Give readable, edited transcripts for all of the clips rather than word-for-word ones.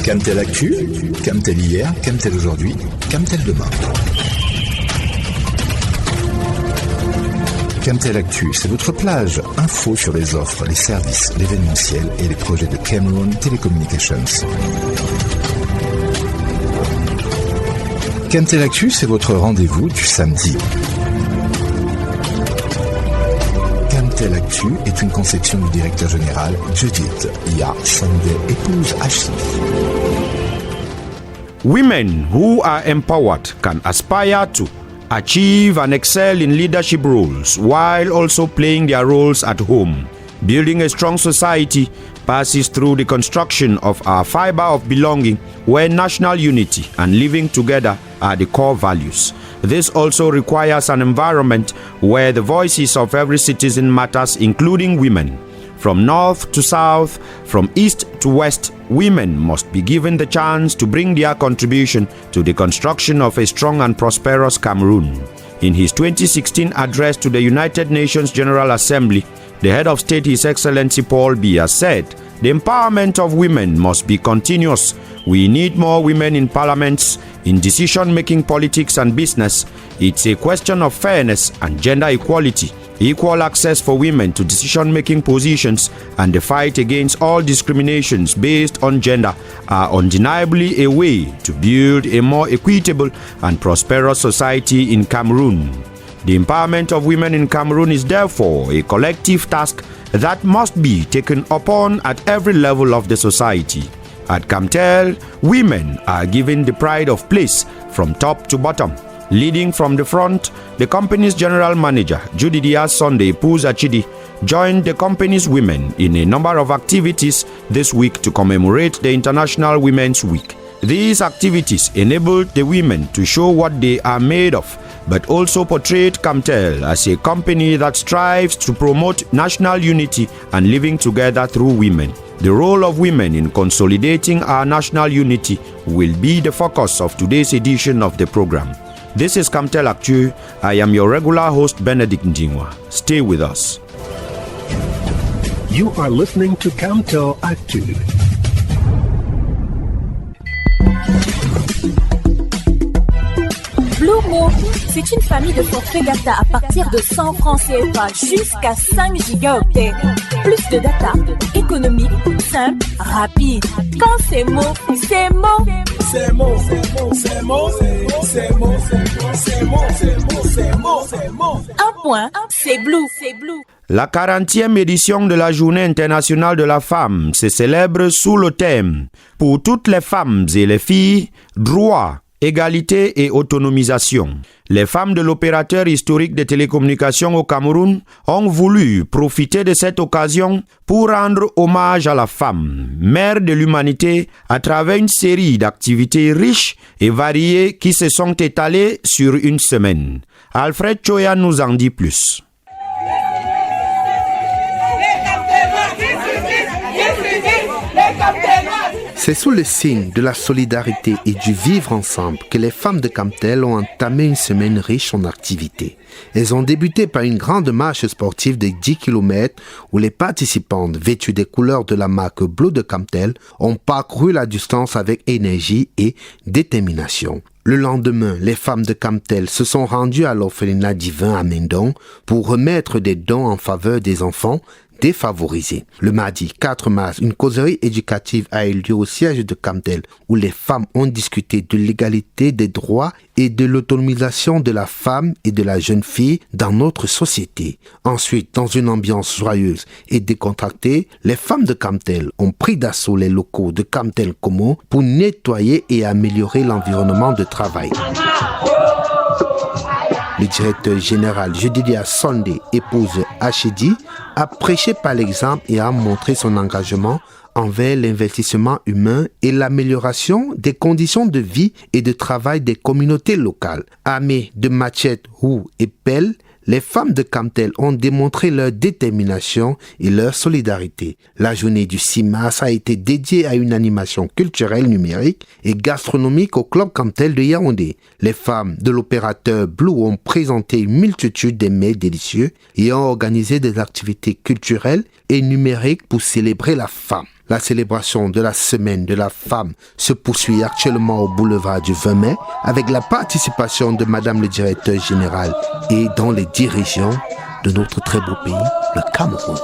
Camtel Actu, Camtel hier, Camtel aujourd'hui, Camtel demain. Camtel Actu, c'est votre plage. Info sur les offres, les services, l'événementiel et les projets de Cameroon Telecommunications. Camtel Actu, c'est votre rendez-vous du samedi. Camtel Actu est une conception du directeur général Judith Ya Sunday, épouse Achille. Women who are empowered can aspire to achieve and excel in leadership roles while also playing their roles at home. Building a strong society passes through the construction of our fiber of belonging, where national unity and living together are the core values. This also requires an environment where the voices of every citizen matters, including women. From north to south, from east to west, women must be given the chance to bring their contribution to the construction of a strong and prosperous Cameroon. In his 2016 address to the United Nations General Assembly, the head of state, His Excellency Paul Biya, said, "The empowerment of women must be continuous. We need more women in parliaments, in decision-making politics and business. It's a question of fairness and gender equality, equal access for women to decision-making positions, and the fight against all discriminations based on gender are undeniably a way to build a more equitable and prosperous society in Cameroon. The empowerment of women in Cameroon is therefore a collective task that must be taken upon at every level of the society. At Camtel, women are given the pride of place from top to bottom. Leading from the front, the company's general manager, Judidia Sunday Puzachidi, joined the company's women in a number of activities this week to commemorate the International Women's Week. These activities enabled the women to show what they are made of, but also portrayed Camtel as a company that strives to promote national unity and living together through women. The role of women in consolidating our national unity will be the focus of today's edition of the program. This is Camtel Actu. I am your regular host, Benedict Njingwa. Stay with us. You are listening to Camtel Actu. Blumo, c'est une famille de forfait data à partir de 100 francs CFA jusqu'à 5 gigaoctets. Plus de data, économique, simple, rapide. Quand c'est mot, c'est mot. C'est mot, c'est mot, c'est mot, c'est mot, c'est mot, c'est mot, c'est mot, c'est mot. Un point, c'est Blue, c'est Blue. La 40e édition de la Journée internationale de la femme se célèbre sous le thème « Pour toutes les femmes et les filles, droit, égalité et autonomisation ». Les femmes de l'opérateur historique des télécommunications au Cameroun ont voulu profiter de cette occasion pour rendre hommage à la femme, mère de l'humanité, à travers une série d'activités riches et variées qui se sont étalées sur une semaine. Alfred Choya nous en dit plus. C'est sous le signe de la solidarité et du vivre ensemble que les femmes de Camtel ont entamé une semaine riche en activités. Elles ont débuté par une grande marche sportive de 10 km où les participantes, vêtues des couleurs de la marque bleue de Camtel, ont parcouru la distance avec énergie et détermination. Le lendemain, les femmes de Camtel se sont rendues à l'orphelinat divin à Mendon pour remettre des dons en faveur des enfants défavorisés. Le mardi 4 mars, une causerie éducative a eu lieu au siège de Camtel où les femmes ont discuté de l'égalité des droits et de l'autonomisation de la femme et de la jeune fille dans notre société. Ensuite, dans une ambiance joyeuse et décontractée, les femmes de Camtel ont pris d'assaut les locaux de Camtel Como pour nettoyer et améliorer l'environnement de travail. Le directeur général Judidia Sunday, épouse Achidi, a prêché par l'exemple et a montré son engagement envers l'investissement humain et l'amélioration des conditions de vie et de travail des communautés locales. Armées de machettes, roues et pelles, les femmes de Camtel ont démontré leur détermination et leur solidarité. La journée du 6 mars a été dédiée à une animation culturelle, numérique et gastronomique au club Camtel de Yaoundé. Les femmes de l'opérateur Blue ont présenté une multitude de mets délicieux et ont organisé des activités culturelles et numériques pour célébrer la femme. La célébration de la semaine de la femme se poursuit actuellement au boulevard du FEMME avec la participation de Madame le directeur général et dans les 10 régions de notre très beau pays, le Cameroun.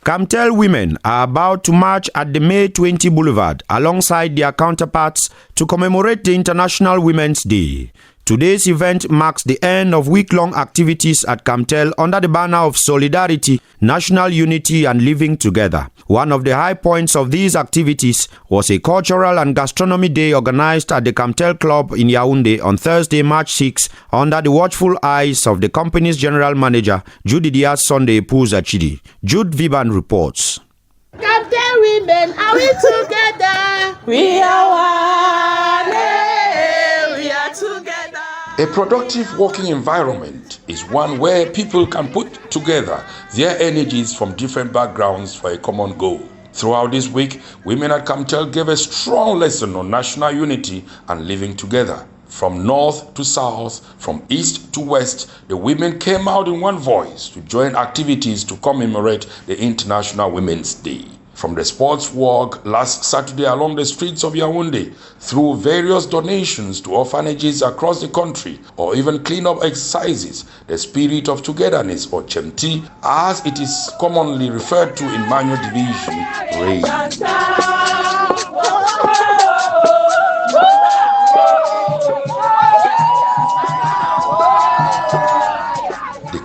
Camtel women are about to march at the May 20 Boulevard alongside their counterparts to commemorate the International Women's Day. Today's event marks the end of week-long activities at Camtel under the banner of solidarity, national unity and living together. One of the high points of these activities was a cultural and gastronomy day organized at the Camtel Club in Yaoundé on Thursday, March 6, under the watchful eyes of the company's general manager, Judy Diaz Sunday Pouzachidi. Jude Viban reports. Camtel women, are we together? We are one. We are together. A productive working environment is one where people can put together their energies from different backgrounds for a common goal. Throughout this week, women at Camtel gave a strong lesson on national unity and living together. From north to south, from east to west, the women came out in one voice to join activities to commemorate the International Women's Day. From the sports walk last Saturday along the streets of Yaoundé, through various donations to orphanages across the country, or even clean-up exercises, the spirit of togetherness, or Chemti, as it is commonly referred to in Manual Division, reigned.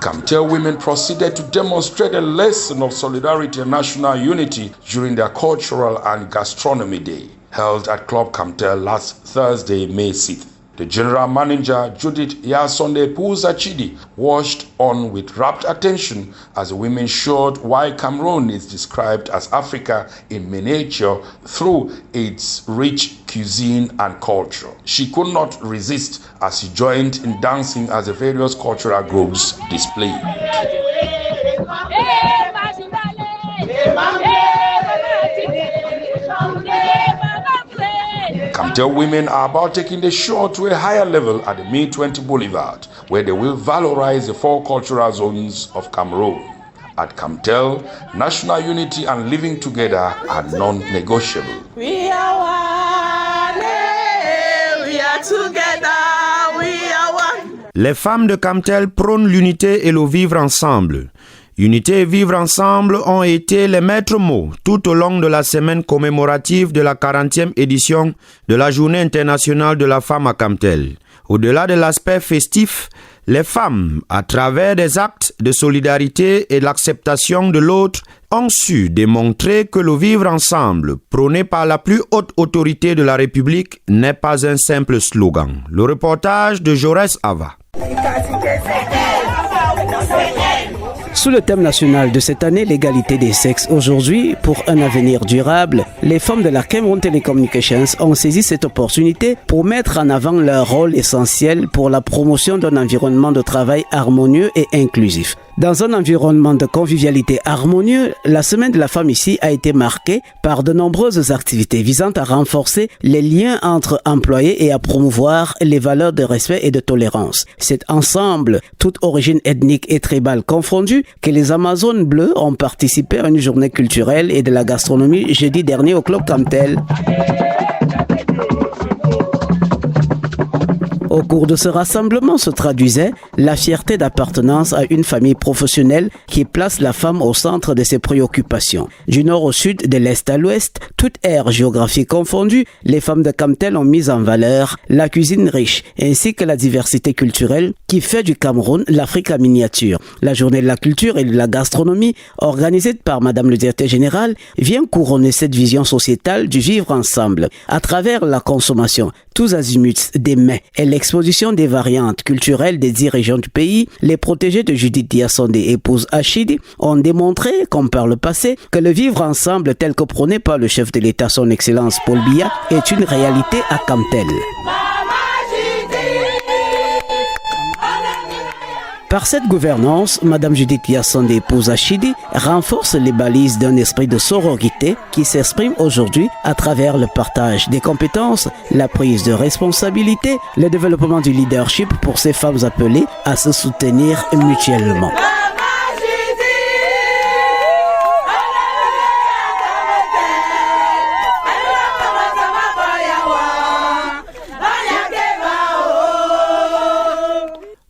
Camtel women proceeded to demonstrate a lesson of solidarity and national unity during their cultural and gastronomy day, held at Club Camtel last Thursday, May 6th. The general manager, Judith Yasonde Pouzachidi, watched on with rapt attention as the women showed why Cameroon is described as Africa in miniature through its rich cuisine and culture. She could not resist as she joined in dancing as the various cultural groups displayed. Camtel women are about taking the show to a higher level at the May 20 Boulevard, where they will valorize the 4 cultural zones of Cameroon. At Camtel, national unity and living together are non-negotiable. We are one, we are together, we are one. Les femmes de Camtel prônent l'unité et le vivre ensemble. Unité et vivre ensemble ont été les maîtres mots tout au long de la semaine commémorative de la 40e édition de la Journée internationale de la femme à Camtel. Au-delà de l'aspect festif, les femmes, à travers des actes de solidarité et l'acceptation de l'autre, ont su démontrer que le vivre ensemble, prôné par la plus haute autorité de la République, n'est pas un simple slogan. Le reportage de Jaurès Ava. Sous le thème national de cette année, l'égalité des sexes aujourd'hui pour un avenir durable, les femmes de la Cameroun Telecommunications ont saisi cette opportunité pour mettre en avant leur rôle essentiel pour la promotion d'un environnement de travail harmonieux et inclusif. Dans un environnement de convivialité harmonieux, la semaine de la femme ici a été marquée par de nombreuses activités visant à renforcer les liens entre employés et à promouvoir les valeurs de respect et de tolérance. C'est ensemble, toute origine ethnique et tribale confondue, que les Amazones bleues ont participé à une journée culturelle et de la gastronomie jeudi dernier au Club Camtel. Au cours de ce rassemblement se traduisait la fierté d'appartenance à une famille professionnelle qui place la femme au centre de ses préoccupations. Du nord au sud, de l'est à l'ouest, toute aire géographique confondue, les femmes de Camtel ont mis en valeur la cuisine riche ainsi que la diversité culturelle qui fait du Cameroun l'Afrique en miniature. La journée de la culture et de la gastronomie, organisée par Madame le directeur général, vient couronner cette vision sociétale du vivre ensemble à travers la consommation, tous azimuts des mets et l'exposition des variantes culturelles des 10 régions du pays. Les protégés de Judith Diasonde et épouse Achidi ont démontré, comme par le passé, que le vivre ensemble tel que prôné par le chef de l'État, son Excellence Paul Biya, est une réalité à Camtel. Par cette gouvernance, Madame Judith Diasonde et épouse Achidi renforce les balises d'un esprit de sororité qui s'exprime aujourd'hui à travers le partage des compétences, la prise de responsabilité, le développement du leadership pour ces femmes appelées à se soutenir mutuellement.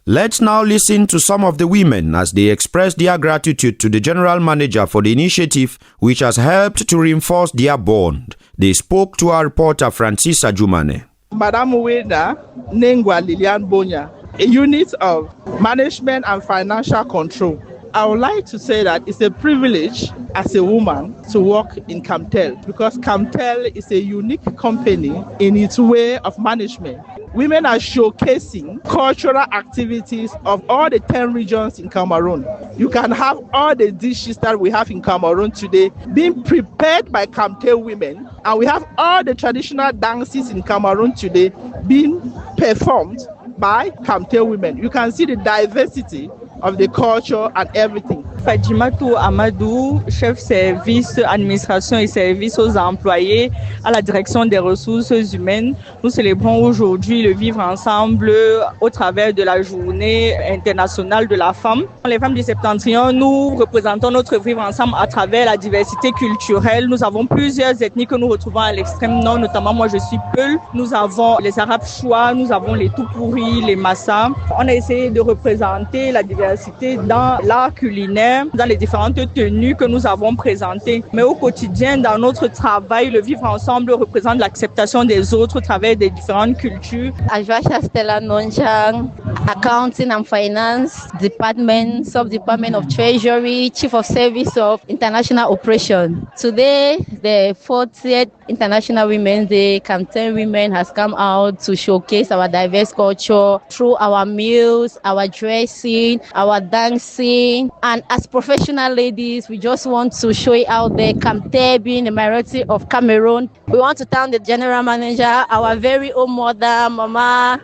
Let's now listen to some of the women as they express their gratitude to the General Manager for the initiative which has helped to reinforce their bond. They spoke to our reporter Francis Ajumane. Madam Weda Nengwa Lilian Bonya, a unit of management and financial control. I would like to say that it's a privilege as a woman to work in Camtel because Camtel is a unique company in its way of management. Women are showcasing cultural activities of all the 10 regions in Cameroon. You can have all the dishes that we have in Cameroon today being prepared by Camtel women, and we have all the traditional dances in Cameroon today being performed by Camtel women. You can see the diversity of the culture and everything. Fadjimatou Amadou, chef service administration et services aux employés à la direction des ressources humaines. Nous célébrons aujourd'hui le vivre ensemble au travers de la journée internationale de la femme. Les femmes du Septentrion, nous représentons notre vivre ensemble à travers la diversité culturelle. Nous avons plusieurs ethnies que nous retrouvons à l'extrême nord, notamment moi je suis Peul. Nous avons les Arabes Choua, nous avons les Toupouri, les Massa. On a essayé de représenter la diversité dans l'art culinaire, dans les différentes tenues que nous avons présentées. Mais au quotidien, dans notre travail, le vivre ensemble représente l'acceptation des autres au travers des différentes cultures. Ajwacha Stella Nonchang, Accounting and Finance Department, Sub-Department of Treasury, Chief of Service of International Operation. Today, the 40th International Women's Day, Camtel Women has come out to showcase our diverse culture through our meals, our dressing, our dancing, and as professional ladies, we just want to show it out there. Camtel being a minority of Cameroon. We want to thank the General Manager, our very own mother, Mama,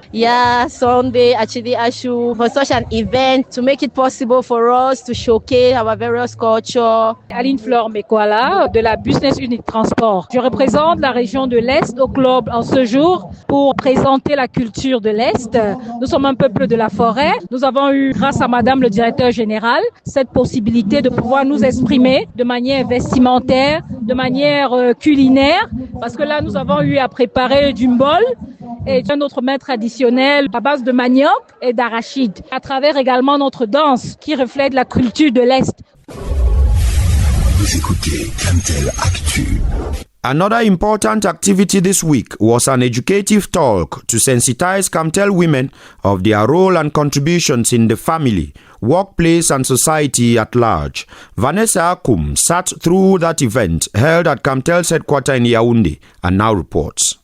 Sunday, Achidi Ashu, for such an event to make it possible for us to showcase our various culture. Aline Fleur Mekwala de la Business Unit Transport. Je représente la région de l'Est au club en ce jour pour présenter la culture de l'Est. Nous sommes un peuple de la forêt. Nous avons eu, grâce à Madame le Directeur Général, cette possibilité de pouvoir nous exprimer de manière vestimentaire, de manière culinaire, parce que là nous avons eu à préparer du mbol et un autre mets traditionnel à base de manioc et d'arachide, à travers également notre danse qui reflète la culture de l'Est. Vous écoutez Camtel Actu. Another important activity this week was an educative talk to sensitize Camtel women of their role and contributions in the family, workplace and society at large. Vanessa Akum sat through that event held at Camtel's headquarters in Yaoundé and now reports.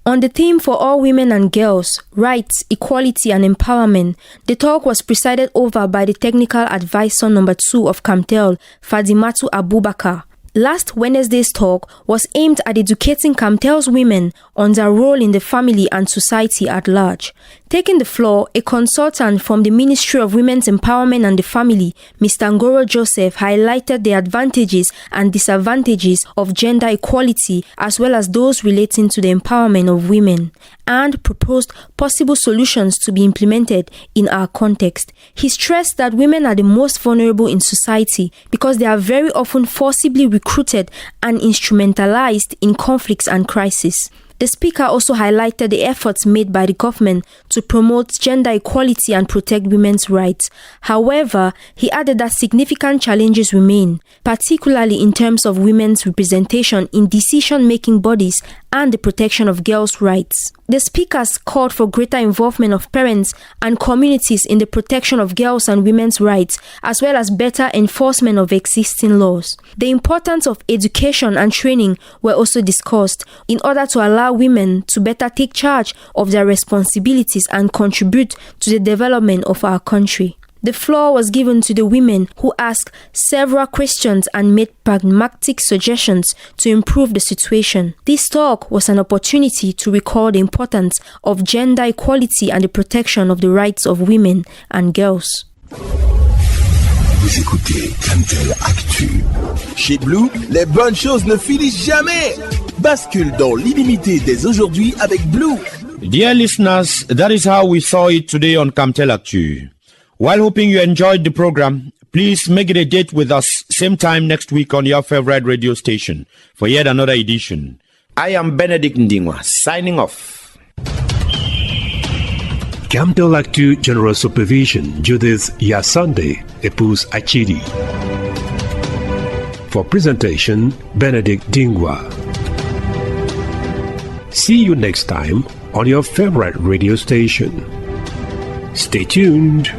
On the theme for all women and girls, rights, equality and empowerment, the talk was presided over by the Technical Advisor No. 2 of Camtel, Fadimatu Abubakar. Last Wednesday's talk was aimed at educating Camtel's women on their role in the family and society at large. Taking the floor, a consultant from the Ministry of Women's Empowerment and the Family, Mr. Ngoro Joseph, highlighted the advantages and disadvantages of gender equality as well as those relating to the empowerment of women, and proposed possible solutions to be implemented in our context. He stressed that women are the most vulnerable in society because they are very often forcibly recruited and instrumentalized in conflicts and crises. The speaker also highlighted the efforts made by the government to promote gender equality and protect women's rights. However, he added that significant challenges remain, particularly in terms of women's representation in decision-making bodies and the protection of girls' rights. The speakers called for greater involvement of parents and communities in the protection of girls' and women's rights, as well as better enforcement of existing laws. The importance of education and training were also discussed in order to allow women to better take charge of their responsibilities and contribute to the development of our country. The floor was given to the women who asked several questions and made pragmatic suggestions to improve the situation. This talk was an opportunity to recall the importance of gender equality and the protection of the rights of women and girls. Vous écoutez Camtel Actu. Chez Blue, les bonnes choses ne finissent jamais. Bascule dans l'illimité dès aujourd'hui avec Blue. Dear listeners, that is how we saw it today on Camtel Actu. While hoping you enjoyed the program, please make it a date with us same time next week on your favorite radio station for yet another edition. I am Benedict Ndingwa, signing off. Camtel Actu General Supervision, Judith Yasande, épouse Achidi. For presentation, Benedict Dingwa. See you next time on your favorite radio station. Stay tuned.